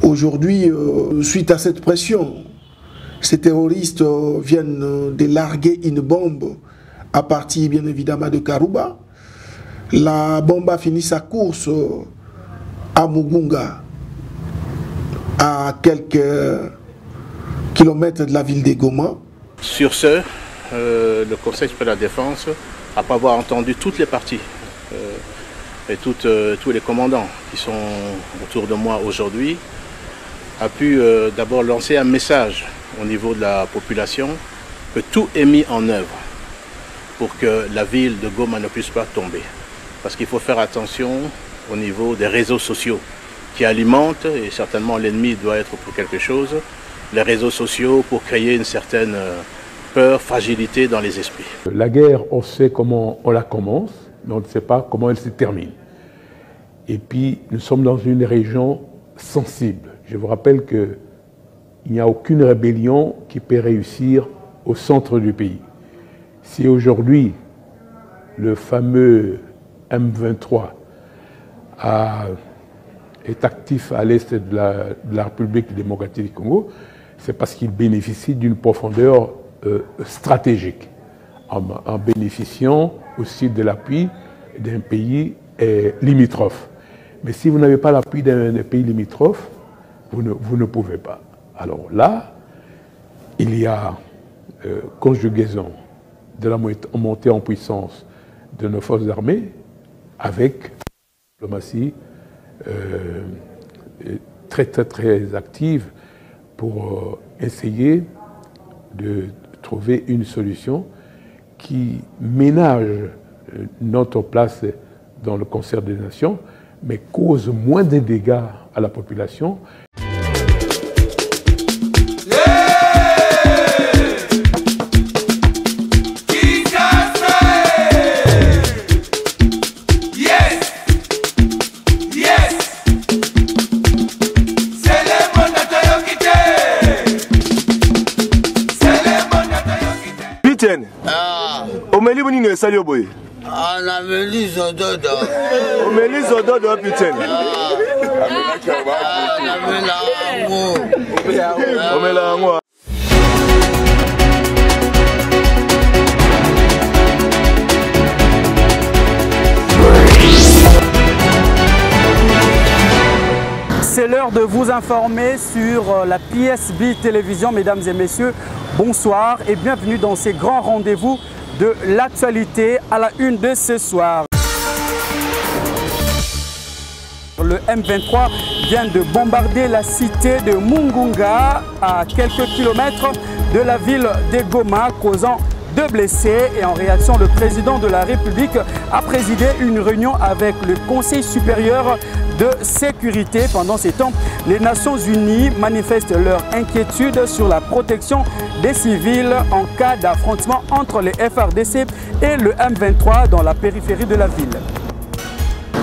Aujourd'hui, suite à cette pression, ces terroristes viennent de larguer une bombe à partir bien évidemment de Karouba. La bombe a fini sa course à Mugunga, à quelques kilomètres de la ville de Goma. Sur ce, le Conseil supérieur de la Défense, après avoir entendu toutes les parties et tous les commandants qui sont autour de moi aujourd'hui, a pu d'abord lancer un message au niveau de la population que tout est mis en œuvre pour que la ville de Goma ne puisse pas tomber. Parce qu'il faut faire attention au niveau des réseaux sociaux qui alimentent, et certainement l'ennemi doit être pour quelque chose, les réseaux sociaux pour créer une certaine peur, fragilité dans les esprits. La guerre, on sait comment on la commence, mais on ne sait pas comment elle se termine. Et puis, nous sommes dans une région sensible. Je vous rappelle qu'il n'y a aucune rébellion qui peut réussir au centre du pays. Si aujourd'hui, le fameux M23 est actif à l'est de la République démocratique du Congo, c'est parce qu'il bénéficie d'une profondeur stratégique, en bénéficiant aussi de l'appui d'un pays limitrophe. Mais si vous n'avez pas l'appui d'un pays limitrophe, vous ne pouvez pas. Alors là, il y a conjugaison de la montée en puissance de nos forces armées avec une diplomatie très active pour essayer de trouver une solution qui ménage notre place dans le concert des nations, mais cause moins de dégâts à la population. Omeli boni ne sali oboye. Ah, na meli zododo. Omeli zododo putain. Na mela ngo. Omela ngo. C'est l'heure de vous informer sur la PSB Télévision, mesdames et messieurs. Bonsoir et bienvenue dans ces grands rendez-vous de l'actualité à la une de ce soir. Le M23 vient de bombarder la cité de Mugunga à quelques kilomètres de la ville de Goma, causant 2 blessés. Et en réaction, le président de la République a présidé une réunion avec le Conseil supérieur de sécurité. Pendant ces temps, les Nations Unies manifestent leur inquiétude sur la protection des civils en cas d'affrontement entre les FARDC et le M23 dans la périphérie de la ville.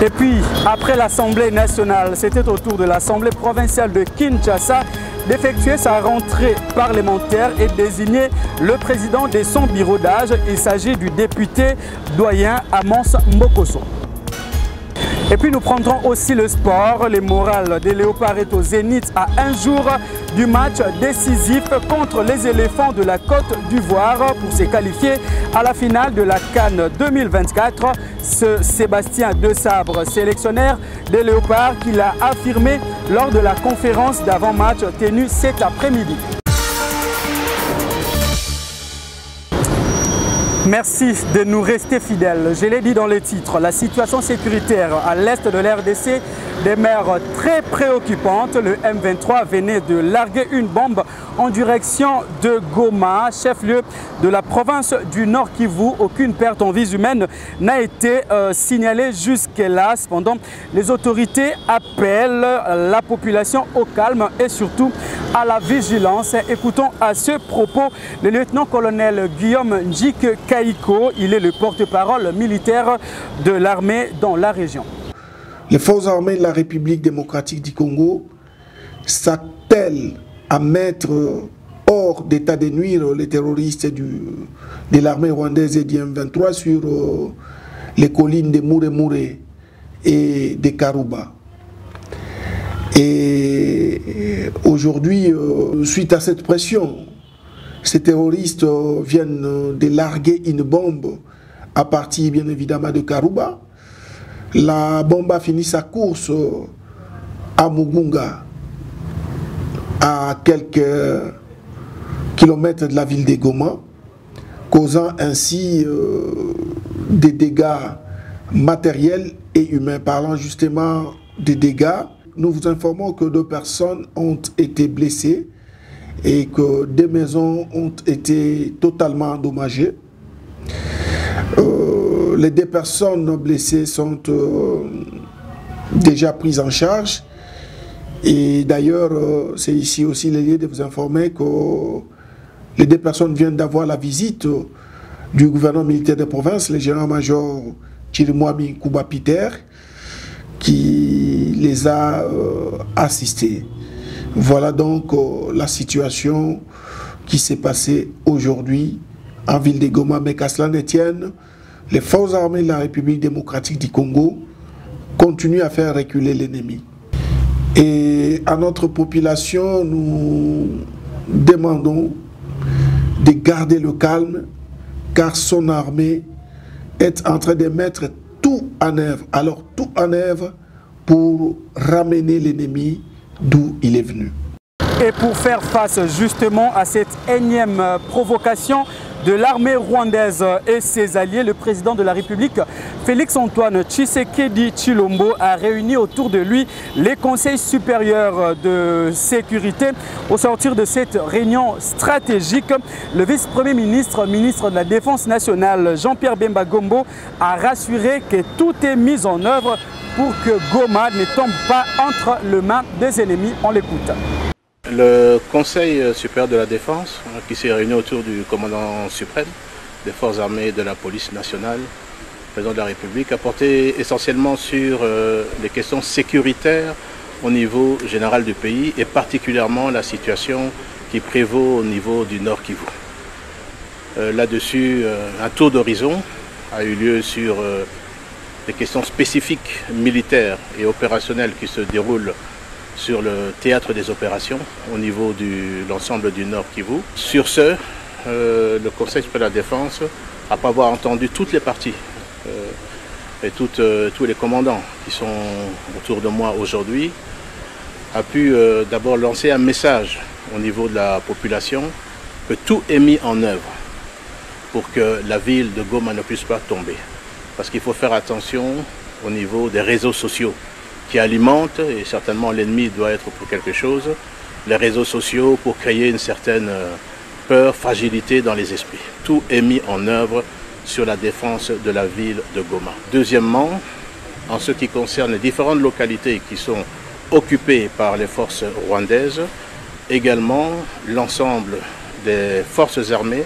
Et puis, après l'Assemblée nationale, c'était au tour de l'Assemblée provinciale de Kinshasa d'effectuer sa rentrée parlementaire et de désigner le président de son bureau d'âge. Il s'agit du député doyen Amos Mbokoso. Et puis nous prendrons aussi le sport. Les morales des Léopards est au zénith à un jour du match décisif contre les éléphants de la Côte d'Ivoire pour se qualifier à la finale de la CAN 2024. Ce Sébastien Desabre, sélectionneur des Léopards, qui l'a affirmé lors de la conférence d'avant-match tenue cet après-midi. Merci de nous rester fidèles. Je l'ai dit dans le titre, la situation sécuritaire à l'est de l'RDC demeure très préoccupante. Le M23 venait de larguer une bombe en direction de Goma, chef-lieu de la province du Nord Kivu. Aucune perte en vies humaines n'a été signalée jusque-là. Cependant, les autorités appellent la population au calme et surtout à la vigilance. Écoutons à ce propos le lieutenant-colonel Guillaume Njik Kaiko. Il est le porte-parole militaire de l'armée dans la région. Les forces armées de la République démocratique du Congo s'attellent à mettre hors d'état de nuire les terroristes de l'armée rwandaise et du M23 sur les collines de Mure et de Karouba. Et aujourd'hui, suite à cette pression, ces terroristes viennent de larguer une bombe à partir bien évidemment de Karouba. La bombe a fini sa course à Mugunga, à quelques kilomètres de la ville de Goma, causant ainsi des dégâts matériels et humains. Parlant justement des dégâts, nous vous informons que 2 personnes ont été blessées et que des maisons ont été totalement endommagées. Les 2 personnes blessées sont déjà prises en charge. Et d'ailleurs, c'est ici aussi le lieu de vous informer que les 2 personnes viennent d'avoir la visite du gouverneur militaire de province, le général-major Chirimwami Kuba Peter, qui les a assistés. Voilà donc la situation qui s'est passée aujourd'hui en ville de Goma. Mais qu'à cela ne tienne, les forces armées de la République démocratique du Congo continuent à faire reculer l'ennemi. Et à notre population, nous demandons de garder le calme, car son armée est en train de mettre tout en œuvre, alors tout en œuvre pour ramener l'ennemi d'où il est venu. Et pour faire face justement à cette énième provocation de l'armée rwandaise et ses alliés, le président de la République, Félix-Antoine Tshisekedi Tshilombo, a réuni autour de lui les conseils supérieurs de sécurité. Au sortir de cette réunion stratégique, le vice-premier ministre, ministre de la Défense nationale, Jean-Pierre Bemba Gombo, a rassuré que tout est mis en œuvre pour que Goma ne tombe pas entre les mains des ennemis. On l'écoute. Le Conseil supérieur de la Défense, qui s'est réuni autour du commandant suprême des forces armées et de la police nationale, président de la République, a porté essentiellement sur les questions sécuritaires au niveau général du pays et particulièrement la situation qui prévaut au niveau du Nord Kivu. Là-dessus, un tour d'horizon a eu lieu sur des questions spécifiques militaires et opérationnelles qui se déroulent sur le théâtre des opérations au niveau de l'ensemble du Nord Kivu. Sur ce, le Conseil supérieur de la Défense, après avoir entendu toutes les parties et tous les commandants qui sont autour de moi aujourd'hui, a pu d'abord lancer un message au niveau de la population que tout est mis en œuvre pour que la ville de Goma ne puisse pas tomber. Parce qu'il faut faire attention au niveau des réseaux sociaux qui alimentent, et certainement l'ennemi doit être pour quelque chose, les réseaux sociaux pour créer une certaine peur, fragilité dans les esprits. Tout est mis en œuvre sur la défense de la ville de Goma. Deuxièmement, en ce qui concerne les différentes localités qui sont occupées par les forces rwandaises, également l'ensemble des forces armées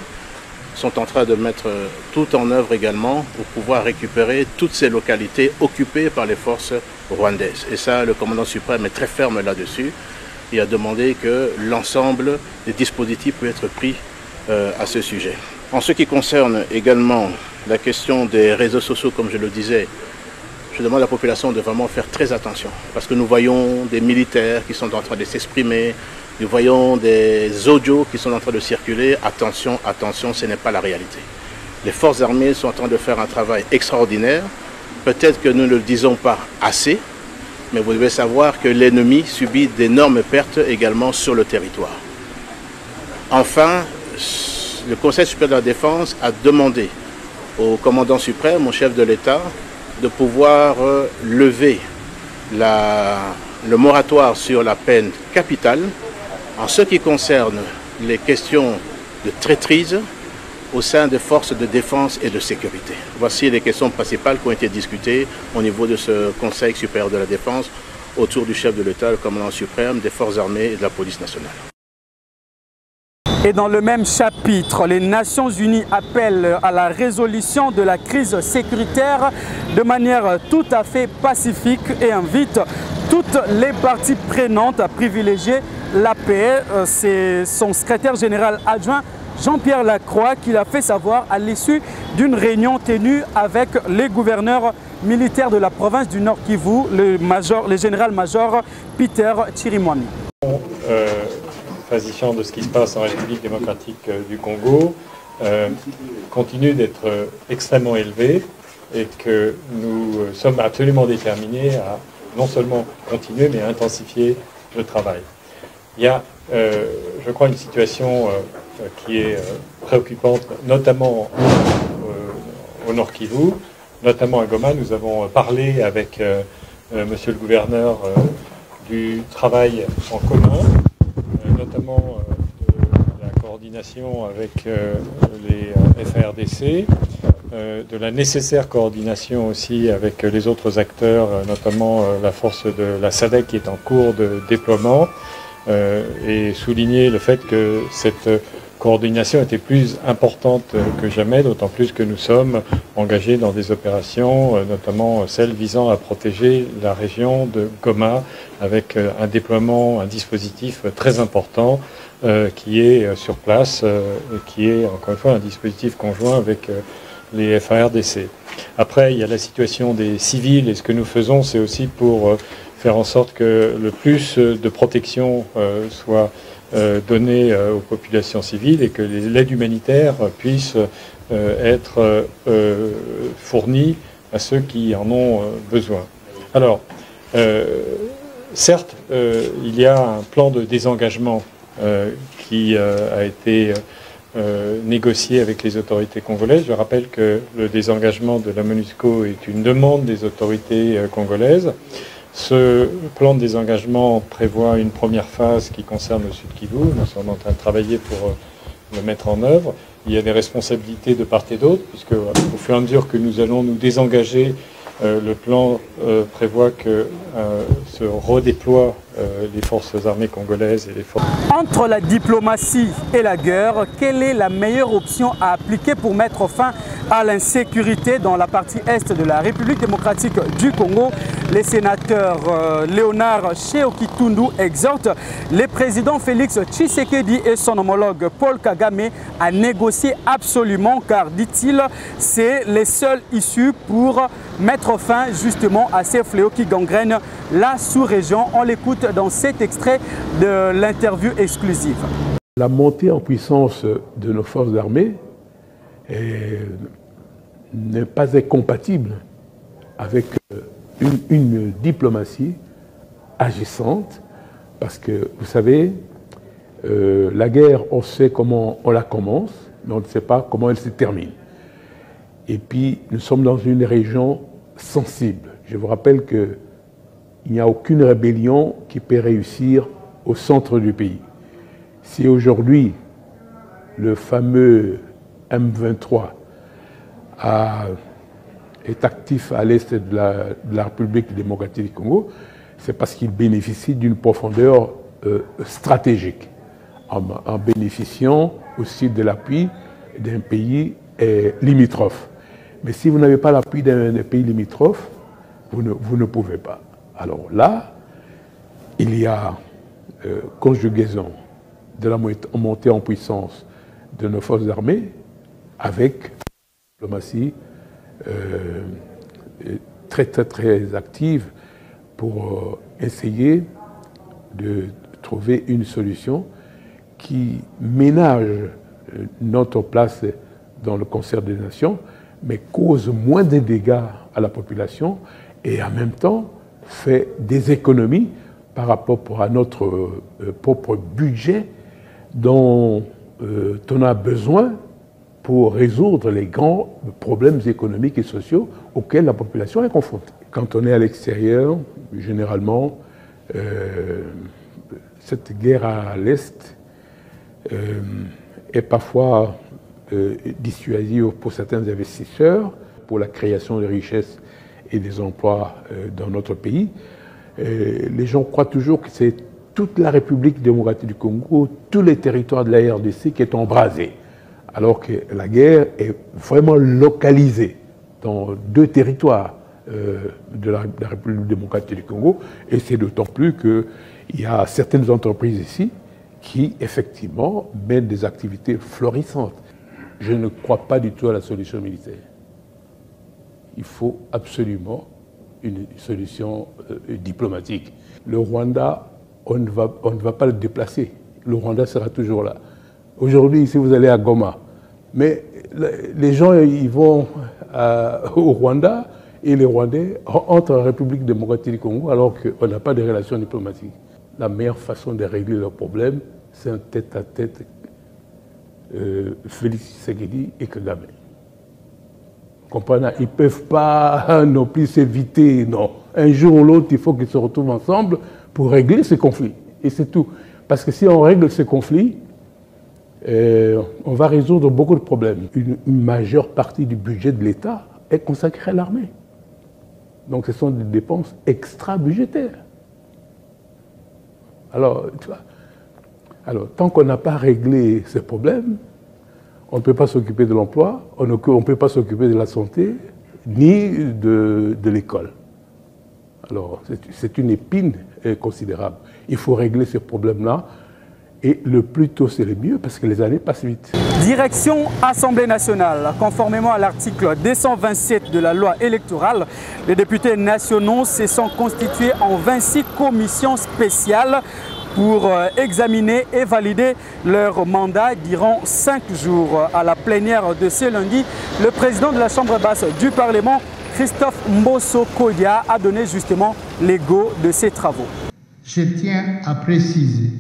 sont en train de mettre tout en œuvre également pour pouvoir récupérer toutes ces localités occupées par les forces rwandaises. Et ça, le commandant suprême est très ferme là-dessus. Il a demandé que l'ensemble des dispositifs puissent être pris à ce sujet. En ce qui concerne également la question des réseaux sociaux, comme je le disais, je demande à la population de vraiment faire très attention. Parce que nous voyons des militaires qui sont en train de s'exprimer, nous voyons des audios qui sont en train de circuler. Attention, attention, ce n'est pas la réalité. Les forces armées sont en train de faire un travail extraordinaire. Peut-être que nous ne le disons pas assez, mais vous devez savoir que l'ennemi subit d'énormes pertes également sur le territoire. Enfin, le Conseil supérieur de la Défense a demandé au commandant suprême, au chef de l'État, de pouvoir lever le moratoire sur la peine capitale en ce qui concerne les questions de traîtrise au sein des forces de défense et de sécurité. Voici les questions principales qui ont été discutées au niveau de ce Conseil supérieur de la Défense autour du chef de l'État, le commandant suprême des forces armées et de la police nationale. Et dans le même chapitre, les Nations Unies appellent à la résolution de la crise sécuritaire de manière tout à fait pacifique et invitent toutes les parties prenantes à privilégier la paix. C'est son secrétaire général adjoint Jean-Pierre Lacroix, qui l'a fait savoir à l'issue d'une réunion tenue avec les gouverneurs militaires de la province du Nord Kivu, le général-major Peter Chirimwami. S'agissant de ce qui se passe en République démocratique du Congo, continue d'être extrêmement élevé et que nous sommes absolument déterminés à non seulement continuer mais à intensifier le travail. Il y a, je crois, une situation qui est préoccupante, notamment au Nord Kivu, notamment à Goma. Nous avons parlé avec monsieur le gouverneur du travail en commun, notamment de la coordination avec les FARDC, de la nécessaire coordination aussi avec les autres acteurs, notamment la force de la SADC qui est en cours de déploiement, et souligner le fait que cette coordination était plus importante que jamais, d'autant plus que nous sommes engagés dans des opérations, notamment celles visant à protéger la région de Goma, avec un déploiement, un dispositif très important qui est sur place, et qui est encore une fois un dispositif conjoint avec les FARDC. Après, il y a la situation des civils, et ce que nous faisons, c'est aussi pour faire en sorte que le plus de protection soit donné aux populations civiles et que l'aide humanitaire puisse être fournie à ceux qui en ont besoin. Alors, certes, il y a un plan de désengagement qui a été négocié avec les autorités congolaises. Je rappelle que le désengagement de la MONUSCO est une demande des autorités congolaises. Ce plan de désengagement prévoit une première phase qui concerne le Sud Kivu. Nous sommes en train de travailler pour le mettre en œuvre. Il y a des responsabilités de part et d'autre, puisque au fur et à mesure que nous allons nous désengager, le plan prévoit que se redéploient les forces armées congolaises et les forces... Entre la diplomatie et la guerre, quelle est la meilleure option à appliquer pour mettre fin à l'insécurité dans la partie est de la République démocratique du Congo? Les sénateurs Léonard Sheokitundu exhortent le président Félix Tshisekedi et son homologue Paul Kagame à négocier absolument, car, dit-il, c'est les seules issues pour mettre fin justement à ces fléaux qui gangrènent la sous-région. On l'écoute dans cet extrait de l'interview exclusive. La montée en puissance de nos forces armées n'est pas incompatible avec une diplomatie agissante, parce que, vous savez, la guerre, on sait comment on la commence, mais on ne sait pas comment elle se termine. Et puis, nous sommes dans une région sensible. Je vous rappelle qu'il n'y a aucune rébellion qui peut réussir au centre du pays. Si aujourd'hui, le fameux M23 est actif à l'est de la République démocratique du Congo, c'est parce qu'il bénéficie d'une profondeur stratégique, en bénéficiant aussi de l'appui d'un pays limitrophe. Mais si vous n'avez pas l'appui d'un pays limitrophe, vous ne pouvez pas. Alors là, il y a conjugaison de la montée en puissance de nos forces armées avec une diplomatie très active pour essayer de trouver une solution qui ménage notre place dans le concert des nations, mais cause moins de dégâts à la population et en même temps fait des économies par rapport à notre propre budget dont on a besoin pour résoudre les grands problèmes économiques et sociaux auxquels la population est confrontée. Quand on est à l'extérieur, généralement, cette guerre à l'Est est parfois dissuasive pour certains investisseurs, pour la création de richesses et des emplois dans notre pays. Les gens croient toujours que c'est toute la République démocratique du Congo, tous les territoires de la RDC qui est embrasé, alors que la guerre est vraiment localisée dans 2 territoires de la République démocratique du Congo, et c'est d'autant plus qu'il y a certaines entreprises ici qui effectivement mènent des activités florissantes. Je ne crois pas du tout à la solution militaire. Il faut absolument une solution diplomatique. Le Rwanda, on ne va pas le déplacer. Le Rwanda sera toujours là. Aujourd'hui, si vous allez à Goma, mais les gens ils vont au Rwanda et les Rwandais entrent en République démocratique du Congo alors qu'on n'a pas de relations diplomatiques. La meilleure façon de régler leurs problèmes, c'est un tête-à-tête Félix Tshisekedi et Kagame. Comprenez? Ils ne peuvent pas non plus s'éviter, non. Un jour ou l'autre, il faut qu'ils se retrouvent ensemble pour régler ce conflit. Et c'est tout. Parce que si on règle ce conflit, on va résoudre beaucoup de problèmes. Une majeure partie du budget de l'État est consacrée à l'armée. Donc ce sont des dépenses extra-budgétaires. Alors, tu vois, tant qu'on n'a pas réglé ces problèmes, on ne peut pas s'occuper de l'emploi, on ne peut pas s'occuper de la santé, ni de l'école. Alors, c'est une épine considérable. Il faut régler ces problèmes-là, et le plus tôt c'est le mieux, parce que les années passent vite. Direction Assemblée nationale. Conformément à l'article 227 de la loi électorale, les députés nationaux se sont constitués en 26 commissions spéciales pour examiner et valider leur mandat durant 5 jours. À la plénière de ce lundi, le président de la Chambre basse du Parlement, Christophe Mbosso Kodia, a donné justement l'égo de ces travaux. Je tiens à préciser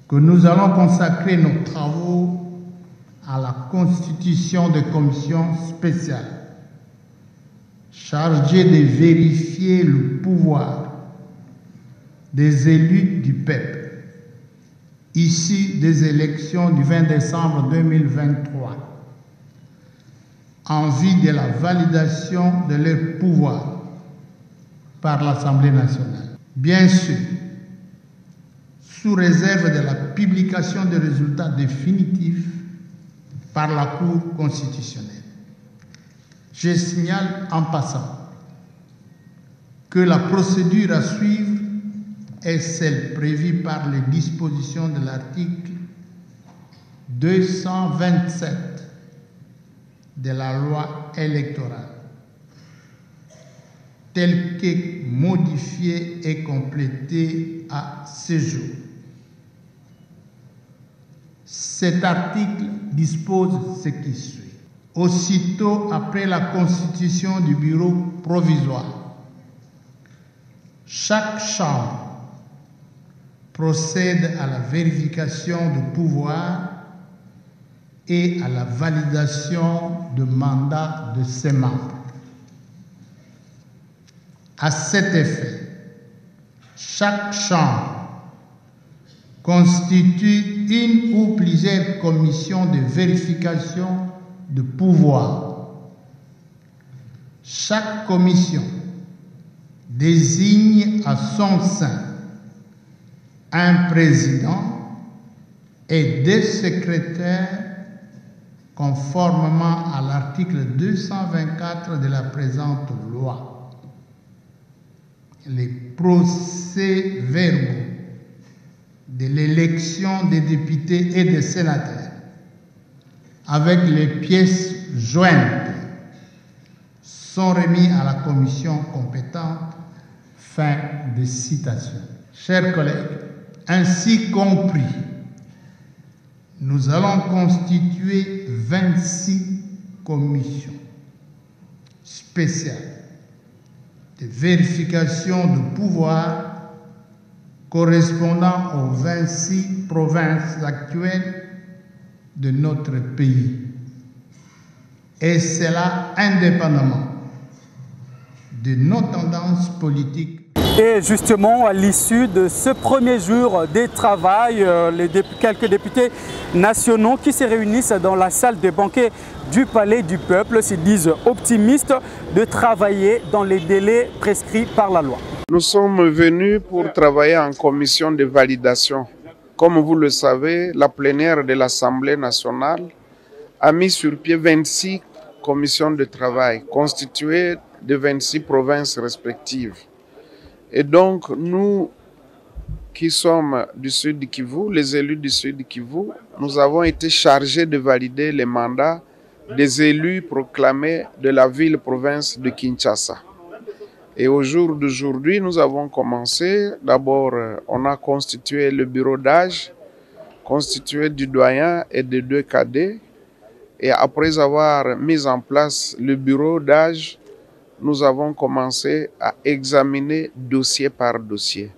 que nous allons consacrer nos travaux à la constitution de commissions spéciales chargées de vérifier le pouvoir des élus du peuple, issus des élections du 20 décembre 2023, en vue de la validation de leur pouvoir par l'Assemblée nationale. Bien sûr, sous réserve de la publication des résultats définitifs par la Cour constitutionnelle. Je signale en passant que la procédure à suivre est celle prévue par les dispositions de l'article 227 de la loi électorale, telle que modifiée et complétée à ce jour. Cet article dispose ce qui suit. Aussitôt après la constitution du bureau provisoire, chaque chambre procède à la vérification du pouvoir et à la validation du mandat de ses membres. À cet effet, chaque chambre constitue une ou plusieurs commissions de vérification de pouvoir. Chaque commission désigne à son sein un président et deux secrétaires conformément à l'article 224 de la présente loi. Les procès-verbaux de l'élection des députés et des sénateurs avec les pièces jointes sont remis à la commission compétente. Fin de citation. Chers collègues, ainsi compris, nous allons constituer 26 commissions spéciales de vérification de pouvoir correspondant aux 26 provinces actuelles de notre pays. Et cela indépendamment de nos tendances politiques. Et justement, à l'issue de ce premier jour de travail, quelques députés nationaux qui se réunissent dans la salle de banquet du Palais du Peuple se disent optimistes de travailler dans les délais prescrits par la loi. Nous sommes venus pour travailler en commission de validation. Comme vous le savez, la plénière de l'Assemblée nationale a mis sur pied 26 commissions de travail constituées de 26 provinces respectives. Et donc, nous qui sommes du Sud du Kivu, les élus du Sud du Kivu, nous avons été chargés de valider les mandats des élus proclamés de la ville-province de Kinshasa. Et au jour d'aujourd'hui, nous avons commencé. D'abord, on a constitué le bureau d'âge, constitué du doyen et de 2 cadets. Et après avoir mis en place le bureau d'âge, nous avons commencé à examiner dossier par dossier.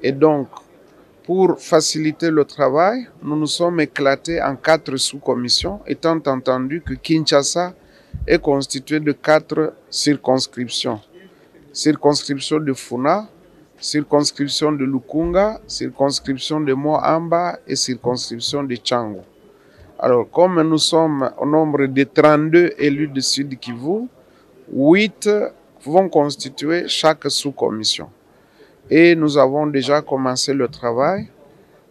Et donc, pour faciliter le travail, nous nous sommes éclatés en 4 sous-commissions, étant entendu que Kinshasa est constitué de 4 circonscriptions. Circonscription de Funa, circonscription de Lukunga, circonscription de Moamba et circonscription de Tchango. Alors, comme nous sommes au nombre de 32 élus du Sud Kivu, 8 vont constituer chaque sous-commission. Et nous avons déjà commencé le travail.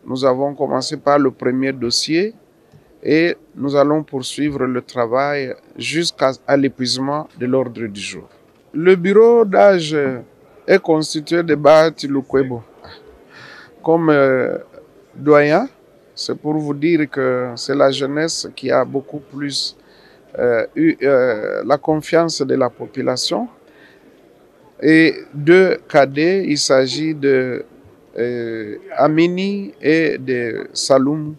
Nous avons commencé par le premier dossier et nous allons poursuivre le travail jusqu'à l'épuisement de l'ordre du jour. Le bureau d'âge est constitué de Bahati Lukwebo. Comme doyen, c'est pour vous dire que c'est la jeunesse qui a beaucoup plus eu la confiance de la population. Et 2 cadets, il s'agit de Amini et de Saloum,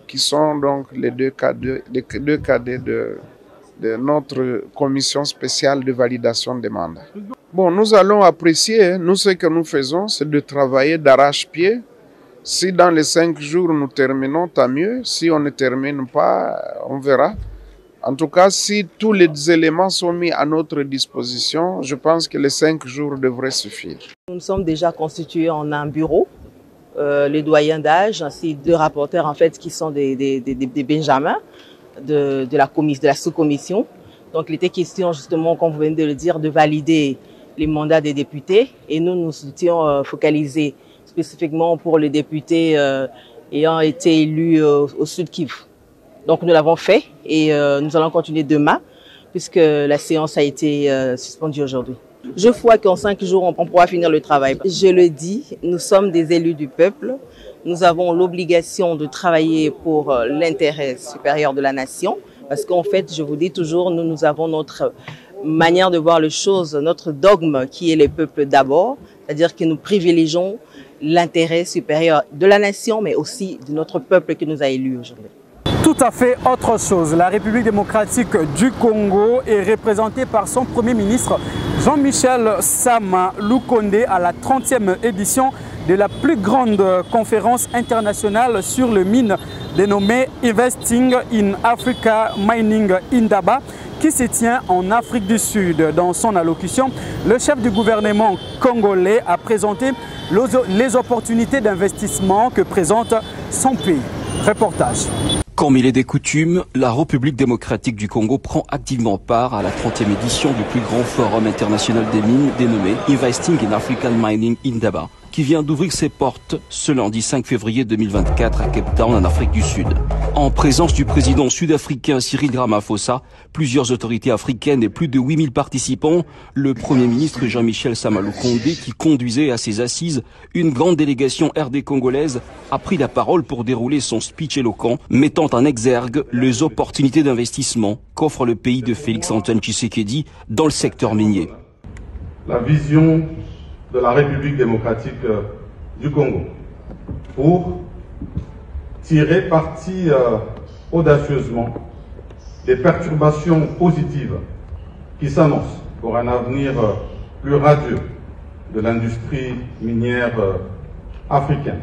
qui sont donc les 2 cadets de notre commission spéciale de validation des mandats. Bon, nous allons apprécier, nous ce que nous faisons, c'est de travailler d'arrache-pied. Si dans les 5 jours nous terminons, tant mieux. Si on ne termine pas, on verra. En tout cas, si tous les éléments sont mis à notre disposition, je pense que les 5 jours devraient suffire. Nous sommes déjà constitués en un bureau, les doyens d'âge, ainsi 2 rapporteurs en fait qui sont des Benjamins de la sous-commission. Donc il était question justement, comme vous venez de le dire, de valider les mandats des députés et nous étions focalisés spécifiquement pour les députés ayant été élus au Sud Kivu. Donc nous l'avons fait et nous allons continuer demain puisque la séance a été suspendue aujourd'hui. Je crois qu'en 5 jours, on pourra finir le travail. Je le dis, nous sommes des élus du peuple. Nous avons l'obligation de travailler pour l'intérêt supérieur de la nation. Parce qu'en fait, je vous dis toujours, nous avons notre manière de voir les choses, notre dogme qui est le peuple d'abord. C'est-à-dire que nous privilégions l'intérêt supérieur de la nation, mais aussi de notre peuple qui nous a élus aujourd'hui. Tout à fait autre chose. La République démocratique du Congo est représentée par son Premier ministre Jean-Michel Sama Lukonde à la 30e édition de la plus grande conférence internationale sur le mine dénommée Investing in Africa Mining Indaba qui se tient en Afrique du Sud. Dans son allocution, le chef du gouvernement congolais a présenté les opportunités d'investissement que présente son pays. Reportage. Comme il est des coutumes, la République démocratique du Congo prend activement part à la 30e édition du plus grand forum international des mines dénommé Investing in African Mining Indaba, qui vient d'ouvrir ses portes ce lundi 5 février 2024 à Cape Town en Afrique du Sud. En présence du président sud-africain Cyril Ramaphosa, plusieurs autorités africaines et plus de 8000 participants, le Premier ministre Jean-Michel Sama Lukonde, qui conduisait à ses assises une grande délégation RD congolaise, a pris la parole pour dérouler son speech éloquent, mettant en exergue les opportunités d'investissement qu'offre le pays de Félix-Antoine Tshisekedi dans le secteur minier. La vision de la République démocratique du Congo pour tirer parti audacieusement des perturbations positives qui s'annoncent pour un avenir plus radieux de l'industrie minière africaine.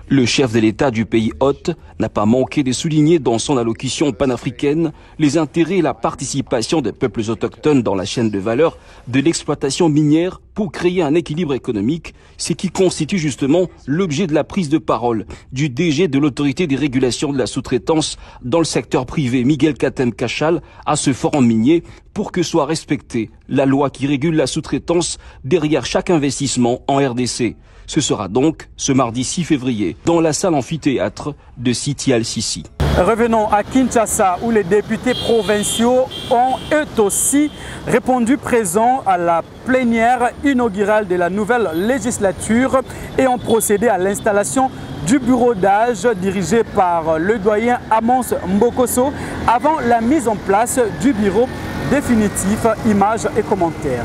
Le chef de l'État du pays hôte n'a pas manqué de souligner dans son allocution panafricaine les intérêts et la participation des peuples autochtones dans la chaîne de valeur de l'exploitation minière pour créer un équilibre économique, ce qui constitue justement l'objet de la prise de parole du DG de l'autorité des régulations de la sous-traitance dans le secteur privé, Miguel Katem Kachal, à ce forum minier pour que soit respectée la loi qui régule la sous-traitance derrière chaque investissement en RDC. Ce sera donc ce mardi 6 février dans la salle amphithéâtre de Siti Al-Sisi. Revenons à Kinshasa où les députés provinciaux ont eux aussi répondu présents à la plénière inaugurale de la nouvelle législature et ont procédé à l'installation du bureau d'âge dirigé par le doyen Amos Mbokoso avant la mise en place du bureau définitif. Images et commentaires.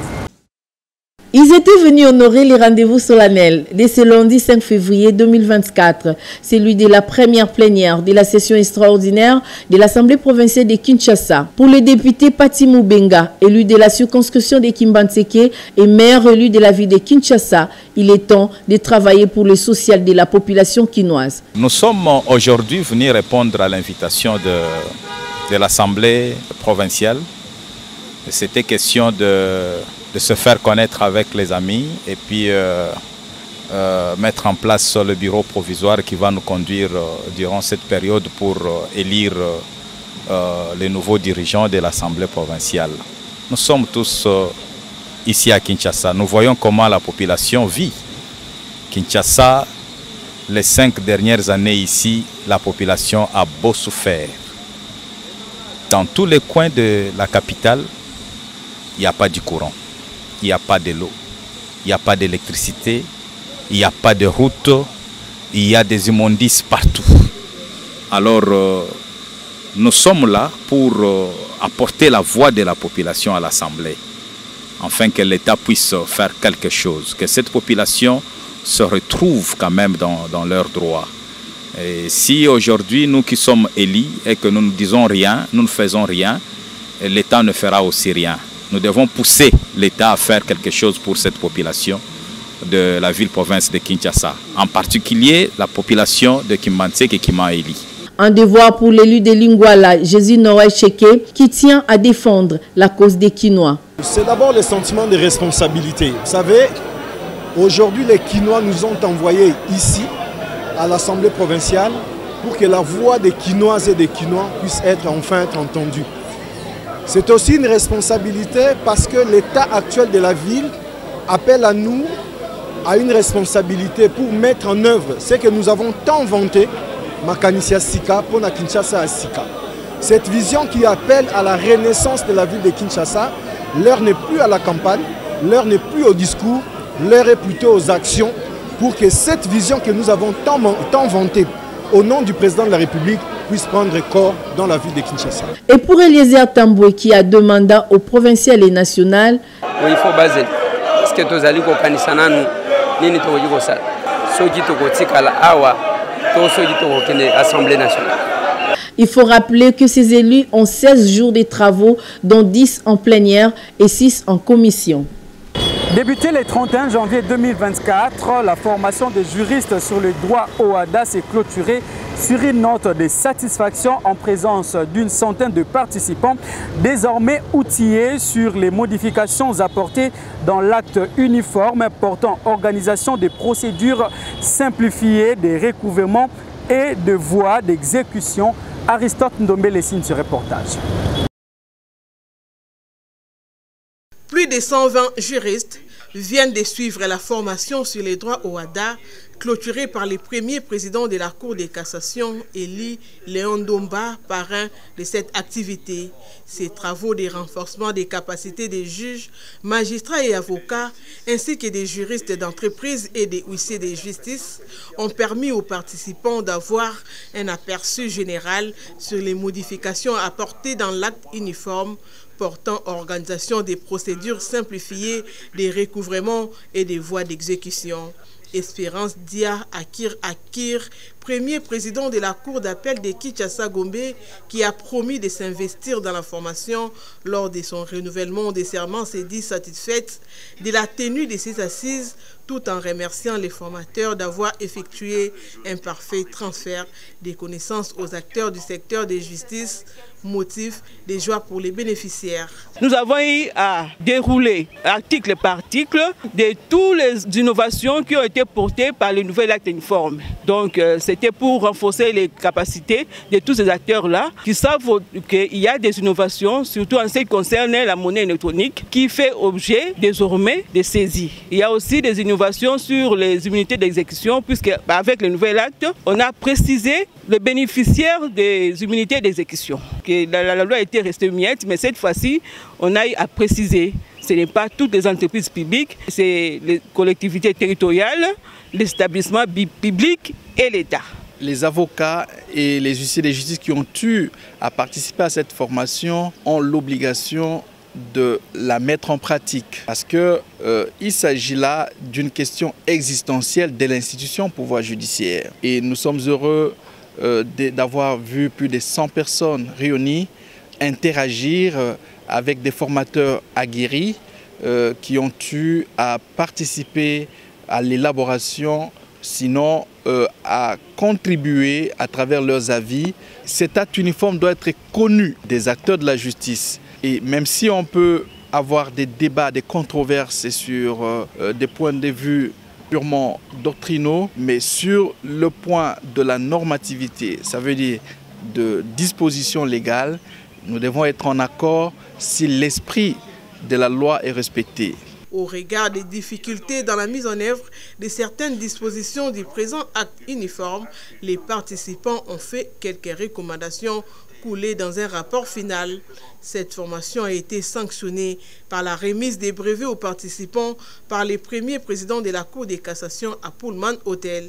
Ils étaient venus honorer les rendez-vous solennels de ce lundi 5 février 2024, celui de la première plénière de la session extraordinaire de l'Assemblée provinciale de Kinshasa. Pour le député Pati Mubenga, élu de la circonscription de Kimbantseke et maire élu de la ville de Kinshasa, il est temps de travailler pour le social de la population quinoise. Nous sommes aujourd'hui venus répondre à l'invitation de l'Assemblée provinciale. C'était question de se faire connaître avec les amis et puis mettre en place le bureau provisoire qui va nous conduire durant cette période pour élire les nouveaux dirigeants de l'Assemblée provinciale. Nous sommes tous ici à Kinshasa. Nous voyons comment la population vit. Kinshasa, les 5 dernières années ici, la population a beau souffert. Dans tous les coins de la capitale, il n'y a pas de courant. Il n'y a pas de l'eau, il n'y a pas d'électricité, il n'y a pas de route, il y a des immondices partout. Alors, nous sommes là pour apporter la voix de la population à l'Assemblée, afin que l'État puisse faire quelque chose, que cette population se retrouve quand même dans leurs droits. Et si aujourd'hui, nous qui sommes élus et que nous ne disons rien, nous ne faisons rien, l'État ne fera aussi rien. Nous devons pousser l'État à faire quelque chose pour cette population de la ville-province de Kinshasa, en particulier la population de Kimbantseke et Kimaeli. Un devoir pour l'élu de Lingwala, Jésus Noël Cheke, qui tient à défendre la cause des Quinois. C'est d'abord le sentiment de responsabilité. Vous savez, aujourd'hui les Quinois nous ont envoyés ici, à l'Assemblée provinciale, pour que la voix des Quinoises et des Quinois puisse enfin être entendue. C'est aussi une responsabilité parce que l'état actuel de la ville appelle à nous à une responsabilité pour mettre en œuvre ce que nous avons tant vanté, Makanisia Sika, pour la Kinshasa à Sika. Cette vision qui appelle à la renaissance de la ville de Kinshasa, l'heure n'est plus à la campagne, l'heure n'est plus au discours, l'heure est plutôt aux actions pour que cette vision que nous avons tant vantée au nom du président de la République puisse prendre corps dans la ville de Kinshasa. Et pour Eliezer Tamboué qui a deux mandats au provincial et national, il faut baser. Parce que tous allez comprendre nous, ni to yiko ça. Soji to kotika la awa, to soji to kokene Assemblée nationale. Il faut rappeler que ces élus ont 16 jours de travaux, dont 10 en plénière et 6 en commission. Débuté le 31 janvier 2024, la formation des juristes sur le droit OHADA s'est clôturée sur une note de satisfaction en présence d'une centaine de participants désormais outillés sur les modifications apportées dans l'acte uniforme portant organisation des procédures simplifiées des recouvrements et de voies d'exécution. Aristote Ndombele signe ce reportage. Plus de 120 juristes viennent de suivre la formation sur les droits OHADA, clôturée par le premier président de la Cour de cassation, Eli Léon Domba, parrain de cette activité. Ces travaux de renforcement des capacités des juges, magistrats et avocats, ainsi que des juristes d'entreprise et des huissiers de justice, ont permis aux participants d'avoir un aperçu général sur les modifications apportées dans l'acte uniforme portant organisation des procédures simplifiées, des recouvrements et des voies d'exécution. Espérance Dia Akir, premier président de la Cour d'appel de Kinshasa-Gombe, qui a promis de s'investir dans la formation lors de son renouvellement des serments, s'est dit satisfaite de la tenue de ces assises, tout en remerciant les formateurs d'avoir effectué un parfait transfert des connaissances aux acteurs du secteur de justice, motif de joie pour les bénéficiaires. Nous avons eu à dérouler article par article de toutes les innovations qui ont été portées par le nouvel acte uniforme. Donc c'était pour renforcer les capacités de tous ces acteurs-là qui savent qu'il y a des innovations, surtout en ce qui concerne la monnaie électronique, qui fait objet désormais de saisie. Il y a aussi des innovations innovations sur les immunités d'exécution, puisque avec le nouvel acte, on a précisé le bénéficiaire des immunités d'exécution. La loi a été restée muette, mais cette fois-ci, on a à préciser. Ce n'est pas toutes les entreprises publiques, c'est les collectivités territoriales, les établissements publics et l'État. Les avocats et les huissiers de justice qui ont eu à participer à cette formation ont l'obligation de la mettre en pratique. Parce qu'il s'agit là d'une question existentielle de l'institution pouvoir judiciaire. Et nous sommes heureux d'avoir vu plus de 100 personnes réunies interagir avec des formateurs aguerris qui ont eu à participer à l'élaboration, sinon à contribuer à travers leurs avis. Cet acte uniforme doit être connu des acteurs de la justice. Et même si on peut avoir des débats, des controverses sur des points de vue purement doctrinaux, mais sur le point de la normativité, ça veut dire de dispositions légales, nous devons être en accord si l'esprit de la loi est respecté. Au regard des difficultés dans la mise en œuvre de certaines dispositions du présent acte uniforme, les participants ont fait quelques recommandations coulées dans un rapport final. Cette formation a été sanctionnée par la remise des brevets aux participants par les premiers présidents de la Cour de cassation à Pullman Hotel.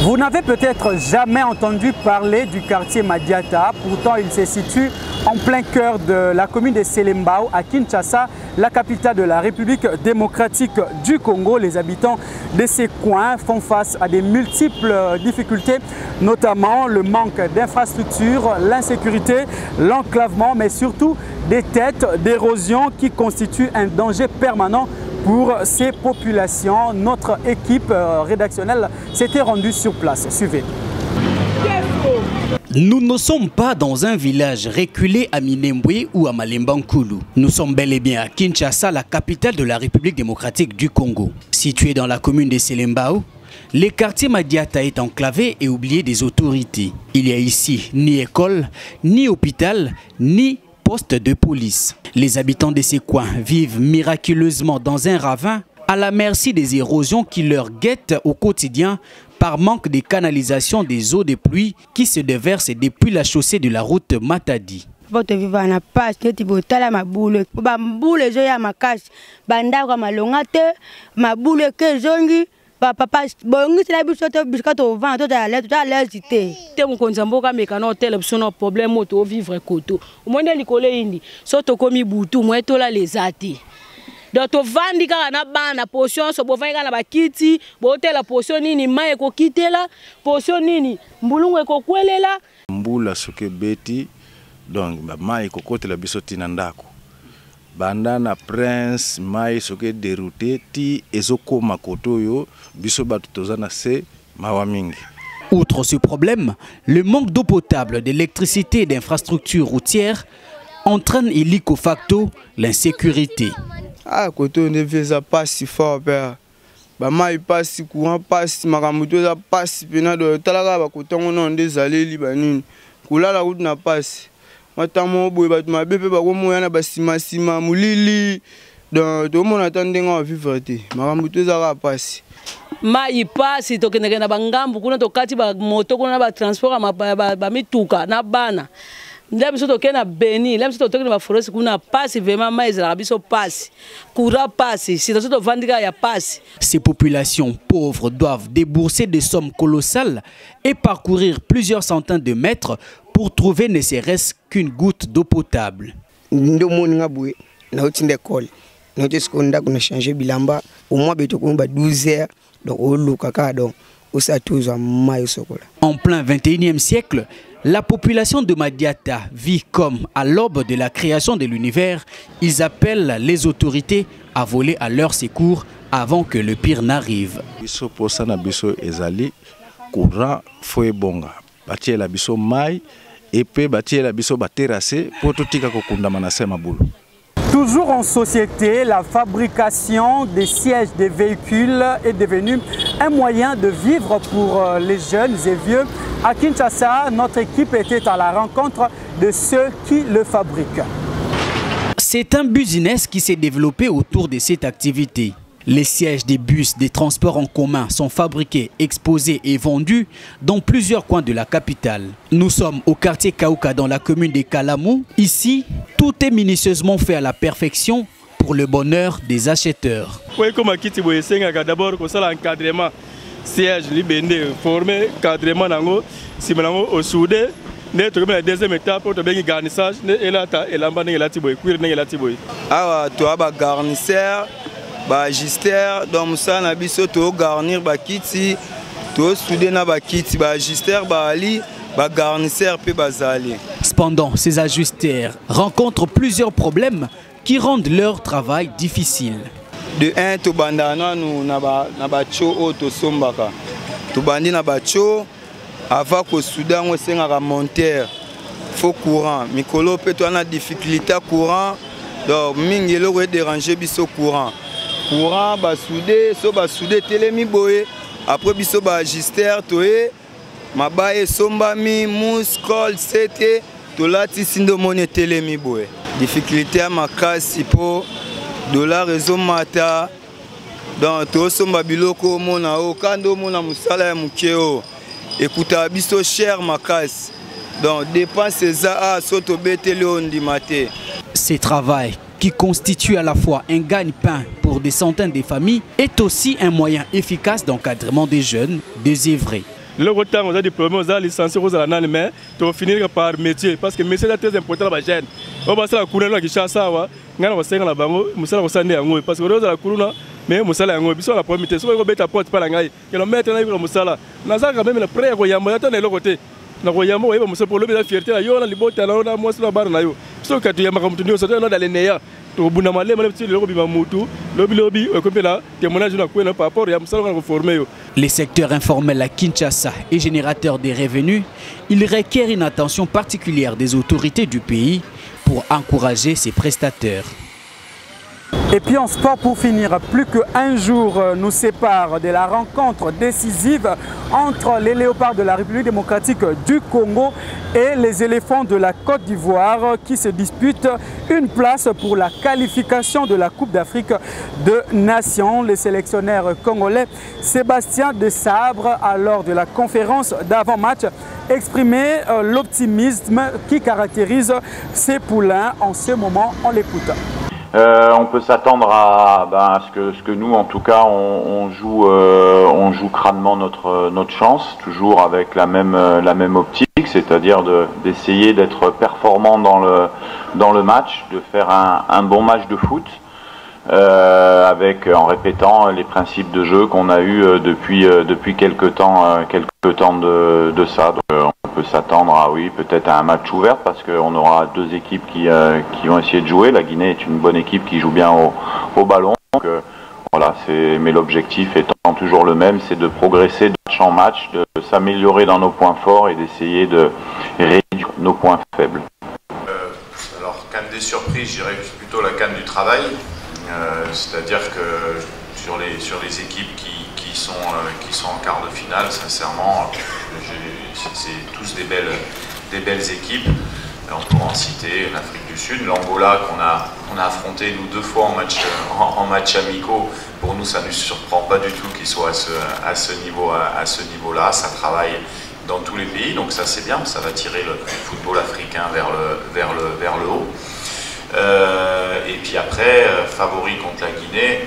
Vous n'avez peut-être jamais entendu parler du quartier Madiata, pourtant il se situe en plein cœur de la commune de Selembao à Kinshasa, la capitale de la République démocratique du Congo. Les habitants de ces coins font face à de multiples difficultés, notamment le manque d'infrastructures, l'insécurité, l'enclavement, mais surtout des têtes d'érosion qui constituent un danger permanent pour ces populations. Notre équipe rédactionnelle s'était rendue sur place. Suivez. Nous ne sommes pas dans un village reculé à Minembwe ou à Malembankulu. Nous sommes bel et bien à Kinshasa, la capitale de la République démocratique du Congo. Situé dans la commune de Selembao, le quartier Madiata est enclavé et oublié des autorités. Il n'y a ici ni école, ni hôpital, ni poste de police. Les habitants de ces coins vivent miraculeusement dans un ravin à la merci des érosions qui leur guettent au quotidien par manque de canalisation des eaux de pluie qui se déversent depuis la chaussée de la route Matadi. Papa bongi sila biso to biskato vent to à l'aise te mukonza mboka mekano hotel biso problème moto vivre koto umonde likole indi so to komi butu mo etola les ati donc to vandi kaka na bana potion so bovanga na bakiti bo hotel potion nini mai ko kitela potion nini mbulungu ko kwelela mbula soke beti donc ba mai ko kotela biso tina ndako bandana prince mai soke dérouté ti ezoko makoto yo biso batu tozana se mawamingi. Outre ce problème, le manque d'eau potable, d'électricité et d'infrastructures routières entraîne illico facto l'insécurité. Ah, koto ne visa pas si fort père. Ba mai passe courant passe makamuto za passe pena do talaga ba kotongo non des aleli banini. Kula la route na passe. Matamo boy bat ma bébé ba komoya na basima sima mulili dans tout monde attendant vivre te makamuto za passe. Mai passe to keneka na bangambu kuna to kati ba moto kuna ba transport ba mituka na bana. Ndem so to kena beni, ndem so to tokena ba forest kuna passe vraiment mais la biso passe. Coura passe, si to so vandika ya passe. Ces populations pauvres doivent débourser des sommes colossales et parcourir plusieurs centaines de mètres pour trouver ne serait-ce qu'une goutte d'eau potable. Ndo moni ngabwe na otinde école. Na te secondaire qu'on a changé bilamba au moins beto ko ba 12 heures donc au lukaka donc au sa toujours mai sokola. En plein 21e siècle, la population de Madiata vit comme à l'aube de la création de l'univers. Ils appellent les autorités à voler à leur secours avant que le pire n'arrive. Biso posana biso ezali courant foi bonga. Batie la biso mai et puis batie la biso ba terrasser pour totika ko kundama na sema bulu. Toujours en société, la fabrication des sièges des véhicules est devenue un moyen de vivre pour les jeunes et vieux. À Kinshasa, notre équipe était à la rencontre de ceux qui le fabriquent. C'est un business qui s'est développé autour de cette activité. Les sièges des bus des transports en commun sont fabriqués, exposés et vendus dans plusieurs coins de la capitale. Nous sommes au quartier Kauka dans la commune de Kalamou. Ici, tout est minutieusement fait à la perfection pour le bonheur des acheteurs. Oui, comme à Kiti Boyesenga, d'abord, comme ça, l'encadrement, siège, libéré, formé, encadrement, si on au soudé, la deuxième étape, on a bien garnissage, et là, il y a un tiboy, ah, tu as un garnisseur. Bagister donc ça na biso to garnir ba kiti to souder na ba kiti ba ajuster ba ali ba garnisseur pe bazali. Cependant, ces ajusteurs rencontrent plusieurs problèmes qui rendent leur travail difficile. De un to bandana nous na ba cho o to sombaka. To bandi na ba cho avant que souder on senga monteur faux courant mikolo pe to na difficulté courant donc mingelo ko déranger biso courant. Courant, soudé, so soudé télémi boé. Après biso ajuster toé, mabaye sombami, mousse, col, c'était, tolati sindo monnaie télémi boé. Difficulté à ma casse pour dollar réseau mata. Donc to somba biloko mona o kando mona musala ya mukeo. Écoute biso cher ma casse. Donc dépense ça à soto betele ondi maté. Ce travail qui constitue à la fois un gagne-pain pour des centaines de familles, est aussi un moyen efficace d'encadrement des jeunes désœuvrés. Le temps, on a des problèmes, on a licencié, on a les mains, on finir par métier, parce que le métier est très important pour la jeune. On va se la courir là qui chasse ça, on va se la bango, on va se la bango, parce que on a la courir mais on va se la bango, puis on a pas métier, on va mettre à porte par la gaille, que l'on mette là, on va se la. On a quand même le prêt, on va mettre de l'autre côté. Na koyamo yeba muso pour le fierté la yo na libota na mo sala bar na yo so ka tu yama kamtunio so na dale neya to buna male male petit le bima mutu lobi ko pela témoignage na ko na par rapport ya musala ko former yo. Les secteurs informels à Kinshasa et générateurs des revenus, ils requièrent une attention particulière des autorités du pays pour encourager ces prestataires. Et puis en sport, pour finir, plus qu'un jour nous sépare de la rencontre décisive entre les léopards de la République démocratique du Congo et les éléphants de la Côte d'Ivoire qui se disputent une place pour la qualification de la Coupe d'Afrique de Nations. Le sélectionneur congolais Sébastien Desabre, lors de la conférence d'avant-match, exprimait l'optimisme qui caractérise ces poulains. En ce moment, on l'écoute. On peut s'attendre à ce que nous, en tout cas, on joue crânement notre chance, toujours avec la même optique, c'est-à-dire d'essayer d'être performant dans le match, de faire un bon match de foot, en répétant les principes de jeu qu'on a eu depuis quelques temps de ça. Donc, on peut s'attendre peut-être à un match ouvert parce qu'on aura deux équipes qui vont essayer de jouer. La Guinée est une bonne équipe qui joue bien au ballon. Donc, voilà, mais l'objectif étant toujours le même, c'est de progresser de match en match, de s'améliorer dans nos points forts et d'essayer de réduire nos points faibles. Alors, canne des surprises, je dirais plutôt la canne du travail. C'est-à-dire que sur les équipes qui sont en quart de finale, sincèrement, c'est tous des belles équipes. On pourra en citer l'Afrique du Sud, l'Angola qu'on a affronté nous 2 fois en match amicaux. Pour nous, ça ne nous surprend pas du tout qu'ils soient à ce niveau-là. Ça travaille dans tous les pays, donc ça c'est bien. Ça va tirer le football africain vers le haut. Et puis après, favori contre la Guinée.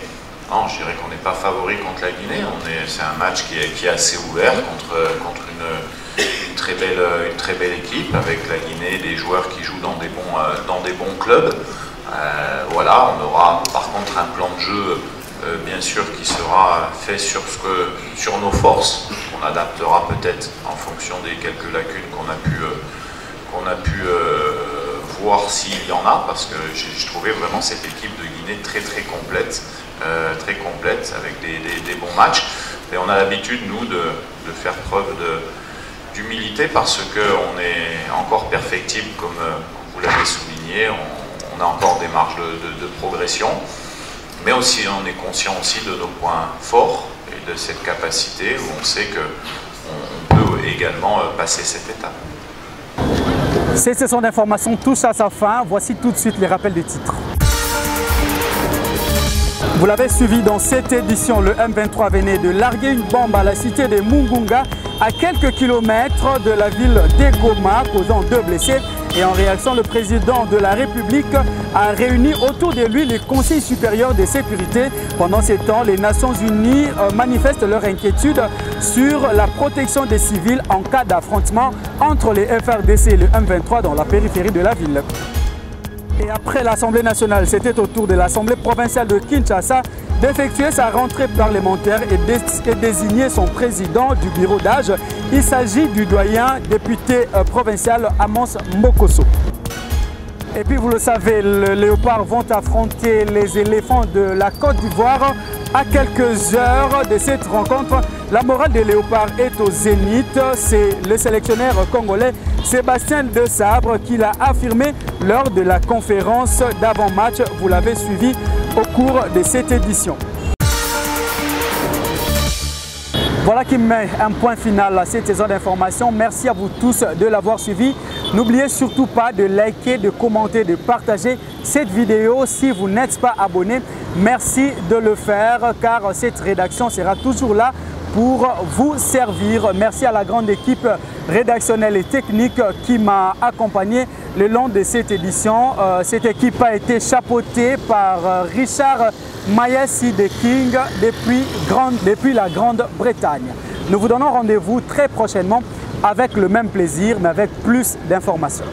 Non, je dirais qu'on n'est pas favori contre la Guinée. C'est un match qui est assez ouvert contre une très belle équipe avec la Guinée, des joueurs qui jouent dans des bons clubs. Voilà, on aura par contre un plan de jeu bien sûr qui sera fait sur nos forces. On adaptera peut-être en fonction des quelques lacunes qu'on a pu voir s'il y en a, parce que j'ai trouvé vraiment cette équipe de Guinée très complète avec des bons matchs. Et on a l'habitude, nous, de faire preuve d'humilité parce qu'on est encore perfectible, comme vous l'avez souligné. On a encore des marges de progression, mais aussi on est conscient aussi de nos points forts et de cette capacité où on sait qu'on peut également passer cette étape. Ces sessions d'information touchent à sa fin. Voici tout de suite les rappels des titres. Vous l'avez suivi dans cette édition, le M23 venait de larguer une bombe à la cité de Mungunga, à quelques kilomètres de la ville d'Egoma, causant 2 blessés. Et en réaction, le président de la République a réuni autour de lui le Conseil supérieur de sécurité. Pendant ces temps, les Nations Unies manifestent leur inquiétude sur la protection des civils en cas d'affrontement entre les FRDC et le M23 dans la périphérie de la ville. Et après l'Assemblée nationale, c'était au tour de l'Assemblée provinciale de Kinshasa d'effectuer sa rentrée parlementaire et désigner son président du bureau d'âge. Il s'agit du doyen député provincial Amos Mokoso. Et puis vous le savez, les léopards vont affronter les éléphants de la Côte d'Ivoire. À quelques heures de cette rencontre, la morale des léopards est au zénith. C'est le sélectionneur congolais Sébastien Desabre qui l'a affirmé lors de la conférence d'avant-match. Vous l'avez suivi au cours de cette édition. Voilà qui met un point final à cette saison d'information. Merci à vous tous de l'avoir suivi. N'oubliez surtout pas de liker, de commenter, de partager cette vidéo. Si vous n'êtes pas abonné, merci de le faire car cette rédaction sera toujours là pour vous servir. Merci à la grande équipe rédactionnelle et technique qui m'a accompagné le long de cette édition. Cette équipe a été chapeautée par Richard Mayessi de King depuis la Grande-Bretagne. Nous vous donnons rendez-vous très prochainement avec le même plaisir mais avec plus d'informations.